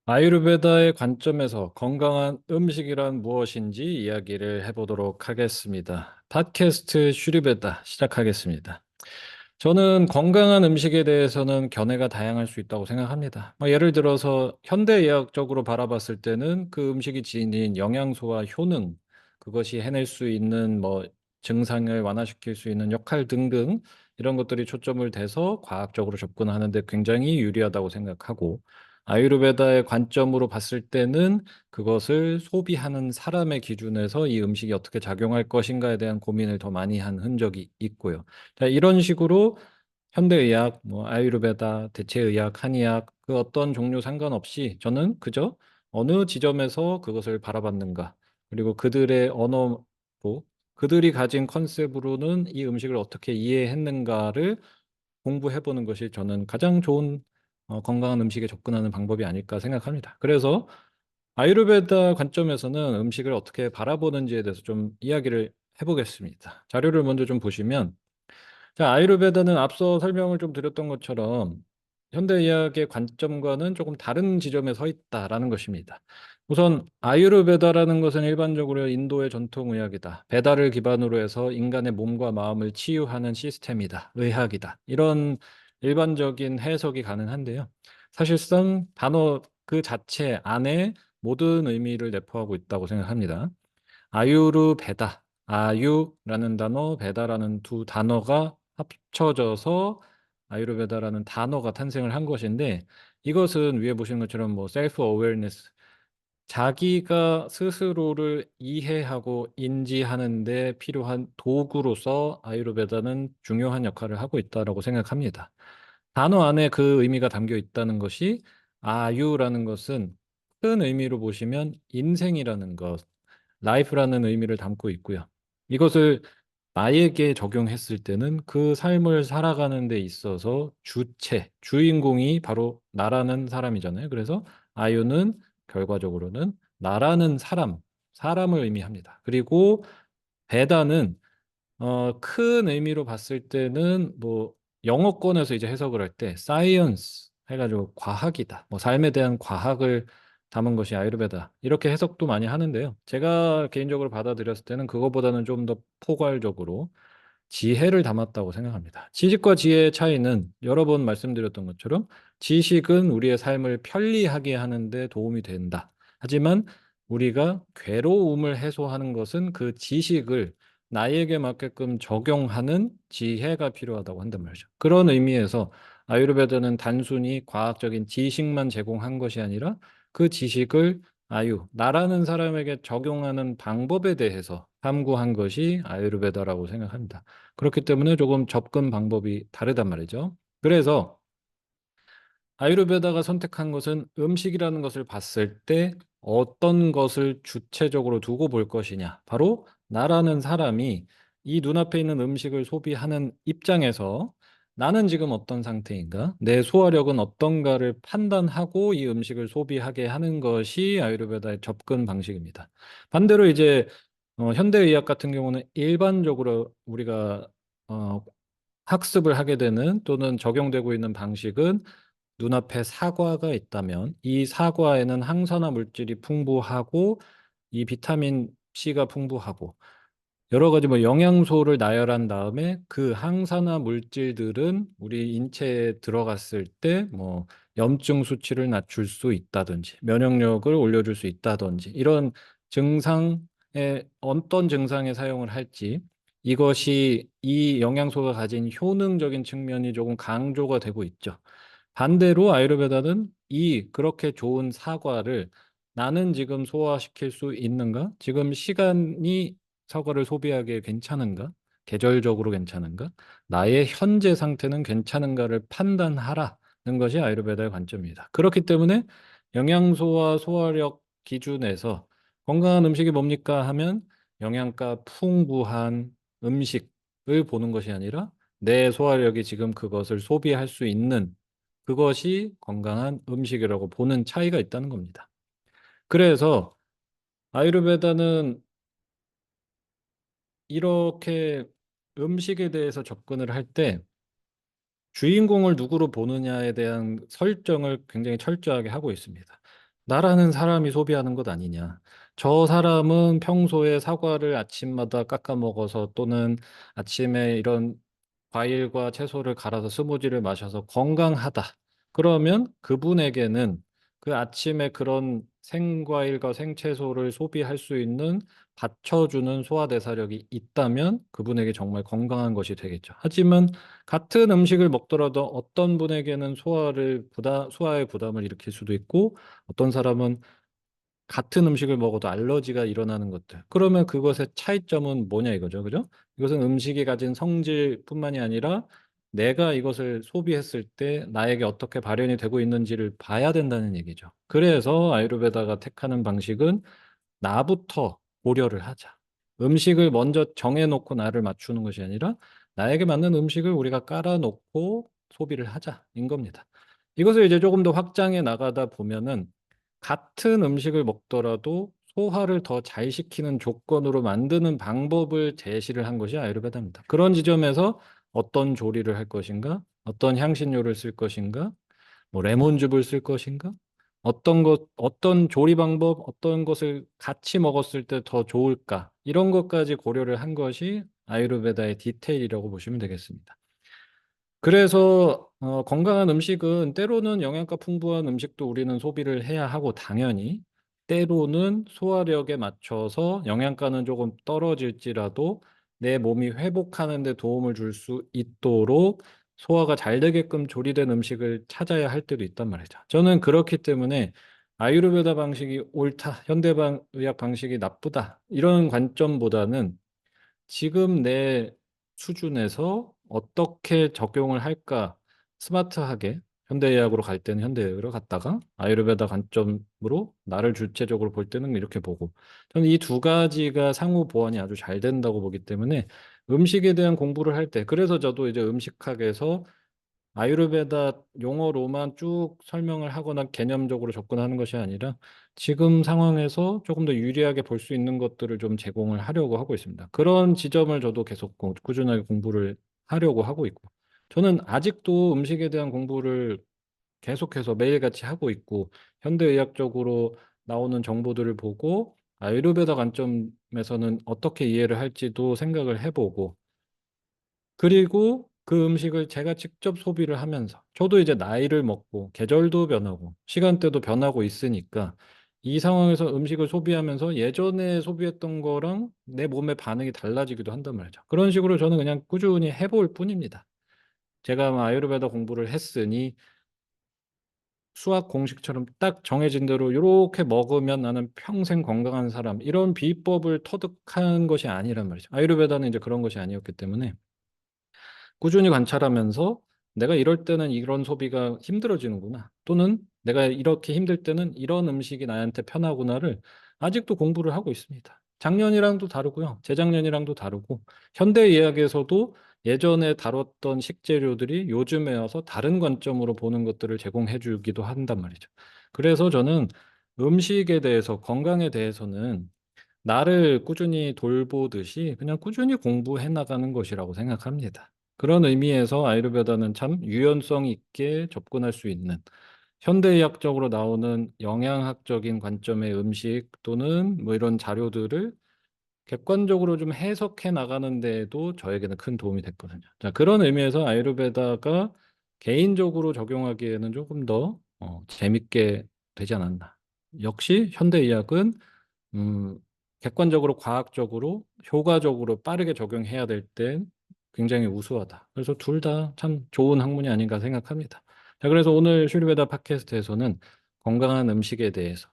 아유르베다의 관점에서 건강한 음식이란 무엇인지 이야기를 해보도록 하겠습니다. 팟캐스트 슈리베다 시작하겠습니다. 저는 건강한 음식에 대해서는 견해가 다양할 수 있다고 생각합니다. 예를 들어서 현대의학적으로 바라봤을 때는 그 음식이 지닌 영양소와 효능, 그것이 해낼 수 있는 증상을 완화시킬 수 있는 역할 등등 이런 것들이 초점을 대서 과학적으로 접근하는데 굉장히 유리하다고 생각하고 아유르베다의 관점으로 봤을 때는 그것을 소비하는 사람의 기준에서 이 음식이 어떻게 작용할 것인가에 대한 고민을 더 많이 한 흔적이 있고요. 자, 이런 식으로 현대의학, 아유르베다, 대체의학, 한의학 그 어떤 종류 상관없이 저는 그저 어느 지점에서 그것을 바라봤는가 그리고 그들의 언어로 그들이 가진 컨셉으로는 이 음식을 어떻게 이해했는가를 공부해보는 것이 저는 가장 좋은 건강한 음식에 접근하는 방법이 아닐까 생각합니다. 그래서 아유르베다 관점에서는 음식을 어떻게 바라보는지에 대해서 좀 이야기를 해보겠습니다. 자료를 먼저 좀 보시면 자, 아유르베다는 앞서 설명을 좀 드렸던 것처럼 현대의학의 관점과는 조금 다른 지점에 서 있다라는 것입니다. 우선 아유르베다라는 것은 일반적으로 인도의 전통의학이다. 베다를 기반으로 해서 인간의 몸과 마음을 치유하는 시스템이다. 의학이다. 이런 일반적인 해석이 가능한데요. 사실상 단어 그 자체 안에 모든 의미를 내포하고 있다고 생각합니다. 아유르베다, 아유라는 단어, 베다라는 두 단어가 합쳐져서 아유르베다라는 단어가 탄생을 한 것인데 이것은 위에 보시는 것처럼 셀프 어웨어니스 자기가 스스로를 이해하고 인지하는 데 필요한 도구로서 아유르베다는 중요한 역할을 하고 있다고 생각합니다. 단어 안에 그 의미가 담겨 있다는 것이 아유라는 것은 큰 의미로 보시면 인생이라는 것, life라는 의미를 담고 있고요. 이것을 나에게 적용했을 때는 그 삶을 살아가는 데 있어서 주체, 주인공이 바로 나라는 사람이잖아요. 그래서 아유는 결과적으로는 나라는 사람, 사람을 의미합니다. 그리고 베다는 큰 의미로 봤을 때는 영어권에서 이제 해석을 할 때 사이언스 해가지고 과학이다. 삶에 대한 과학을 담은 것이 아유르베다. 이렇게 해석도 많이 하는데요. 제가 개인적으로 받아들였을 때는 그거보다는 좀 더 포괄적으로 지혜를 담았다고 생각합니다. 지식과 지혜의 차이는 여러 번 말씀드렸던 것처럼 지식은 우리의 삶을 편리하게 하는데 도움이 된다. 하지만 우리가 괴로움을 해소하는 것은 그 지식을 나에게 맞게끔 적용하는 지혜가 필요하다고 한단 말이죠. 그런 의미에서 아유르베다는 단순히 과학적인 지식만 제공한 것이 아니라 그 지식을 나라는 사람에게 적용하는 방법에 대해서 탐구한 것이 아유르베다라고 생각합니다. 그렇기 때문에 조금 접근 방법이 다르단 말이죠. 그래서 아유르베다가 선택한 것은 음식이라는 것을 봤을 때 어떤 것을 주체적으로 두고 볼 것이냐. 바로 나라는 사람이 이 눈앞에 있는 음식을 소비하는 입장에서 나는 지금 어떤 상태인가? 내 소화력은 어떤가를 판단하고 이 음식을 소비하게 하는 것이 아유르베다의 접근 방식입니다. 반대로 이제 현대의학 같은 경우는 일반적으로 우리가 어, 학습을 하게 되는 또는 적용되고 있는 방식은 눈앞에 사과가 있다면 이 사과에는 항산화 물질이 풍부하고 이 비타민 C가 풍부하고 여러 가지 영양소를 나열한 다음에 그 항산화 물질들은 우리 인체에 들어갔을 때 염증 수치를 낮출 수 있다든지 면역력을 올려줄 수 있다든지 이런 증상에 어떤 증상에 사용을 할지 이것이 이 영양소가 가진 효능적인 측면이 조금 강조가 되고 있죠. 반대로 아유르베다는 이 그렇게 좋은 사과를 나는 지금 소화시킬 수 있는가? 지금 시간이 사과를 소비하기에 괜찮은가? 계절적으로 괜찮은가? 나의 현재 상태는 괜찮은가를 판단하라는 것이 아유르베다의 관점입니다. 그렇기 때문에 영양소와 소화력 기준에서 건강한 음식이 뭡니까 하면 영양가 풍부한 음식을 보는 것이 아니라 내 소화력이 지금 그것을 소비할 수 있는 그것이 건강한 음식이라고 보는 차이가 있다는 겁니다. 그래서 아유르베다는 이렇게 음식에 대해서 접근을 할 때 주인공을 누구로 보느냐에 대한 설정을 굉장히 철저하게 하고 있습니다. 나라는 사람이 소비하는 것 아니냐. 저 사람은 평소에 사과를 아침마다 깎아 먹어서 또는 아침에 이런 과일과 채소를 갈아서 스무디를 마셔서 건강하다. 그러면 그분에게는 그 아침에 그런 생과일과 생채소를 소비할 수 있는 받쳐주는 소화대사력이 있다면 그분에게 정말 건강한 것이 되겠죠. 하지만 같은 음식을 먹더라도 어떤 분에게는 소화에 부담을 일으킬 수도 있고 어떤 사람은 같은 음식을 먹어도 알러지가 일어나는 것들. 그러면 그것의 차이점은 뭐냐 이거죠. 그죠? 이것은 음식이 가진 성질뿐만이 아니라 내가 이것을 소비했을 때 나에게 어떻게 발현이 되고 있는지를 봐야 된다는 얘기죠. 그래서 아유르베다가 택하는 방식은 나부터 고려를 하자. 음식을 먼저 정해놓고 나를 맞추는 것이 아니라 나에게 맞는 음식을 우리가 깔아놓고 소비를 하자인 겁니다. 이것을 이제 조금 더 확장해 나가다 보면은 같은 음식을 먹더라도 소화를 더 잘 시키는 조건으로 만드는 방법을 제시를 한 것이 아유르베다입니다. 그런 지점에서 어떤 조리를 할 것인가, 어떤 향신료를 쓸 것인가, 뭐 레몬즙을 쓸 것인가, 어떤 조리 방법, 어떤 것을 같이 먹었을 때 더 좋을까, 이런 것까지 고려를 한 것이 아유르베다의 디테일이라고 보시면 되겠습니다. 그래서 건강한 음식은 때로는 영양가 풍부한 음식도 우리는 소비를 해야 하고 당연히 때로는 소화력에 맞춰서 영양가는 조금 떨어질지라도 내 몸이 회복하는 데 도움을 줄 수 있도록 소화가 잘 되게끔 조리된 음식을 찾아야 할 때도 있단 말이죠. 저는 그렇기 때문에 아유르베다 방식이 옳다, 현대의학 방식이 나쁘다 이런 관점보다는 지금 내 수준에서 어떻게 적용을 할까 스마트하게 현대의학으로 갈 때는 현대의학으로 갔다가 아유르베다 관점으로 나를 주체적으로 볼 때는 이렇게 보고 저는 이 두 가지가 상호 보완이 아주 잘 된다고 보기 때문에 음식에 대한 공부를 할 때 그래서 저도 이제 음식학에서 아유르베다 용어로만 쭉 설명을 하거나 개념적으로 접근하는 것이 아니라 지금 상황에서 조금 더 유리하게 볼 수 있는 것들을 좀 제공을 하려고 하고 있습니다. 그런 지점을 저도 계속 꾸준하게 공부를 하려고 하고 있고, 저는 아직도 음식에 대한 공부를 계속해서 매일같이 하고 있고, 현대의학적으로 나오는 정보들을 보고 아유르베다 관점에서는 어떻게 이해를 할지도 생각을 해보고, 그리고 그 음식을 제가 직접 소비를 하면서 저도 이제 나이를 먹고 계절도 변하고 시간대도 변하고 있으니까 이 상황에서 음식을 소비하면서 예전에 소비했던 거랑 내 몸의 반응이 달라지기도 한단 말이죠. 그런 식으로 저는 그냥 꾸준히 해볼 뿐입니다. 제가 아유르베다 공부를 했으니 수학 공식처럼 딱 정해진 대로 이렇게 먹으면 나는 평생 건강한 사람 이런 비법을 터득한 것이 아니란 말이죠. 아유르베다는 이제 그런 것이 아니었기 때문에 꾸준히 관찰하면서 내가 이럴 때는 이런 소비가 힘들어지는구나. 또는 내가 이렇게 힘들 때는 이런 음식이 나한테 편하구나를 아직도 공부를 하고 있습니다. 작년이랑도 다르고요. 재작년이랑도 다르고 현대의학에서도 예전에 다뤘던 식재료들이 요즘에 와서 다른 관점으로 보는 것들을 제공해 주기도 한단 말이죠. 그래서 저는 음식에 대해서 건강에 대해서는 나를 꾸준히 돌보듯이 그냥 꾸준히 공부해 나가는 것이라고 생각합니다. 그런 의미에서 아유르베다는 참 유연성 있게 접근할 수 있는 현대의학적으로 나오는 영양학적인 관점의 음식 또는 뭐 이런 자료들을 객관적으로 좀 해석해 나가는 데에도 저에게는 큰 도움이 됐거든요. 자, 그런 의미에서 아유르베다가 개인적으로 적용하기에는 조금 더 재밌게 되지 않았나. 역시 현대의학은 음, 객관적으로 과학적으로 효과적으로 빠르게 적용해야 될 때 굉장히 우수하다. 그래서 둘 다 참 좋은 학문이 아닌가 생각합니다. 자, 그래서 오늘 슈리베다 팟캐스트에서는 건강한 음식에 대해서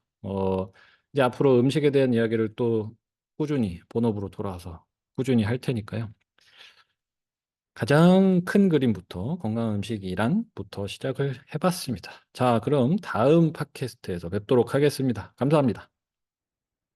이제 앞으로 음식에 대한 이야기를 또 꾸준히 본업으로 돌아와서 꾸준히 할 테니까요. 가장 큰 그림부터 건강한 음식이란부터 시작을 해봤습니다. 자, 그럼 다음 팟캐스트에서 뵙도록 하겠습니다. 감사합니다.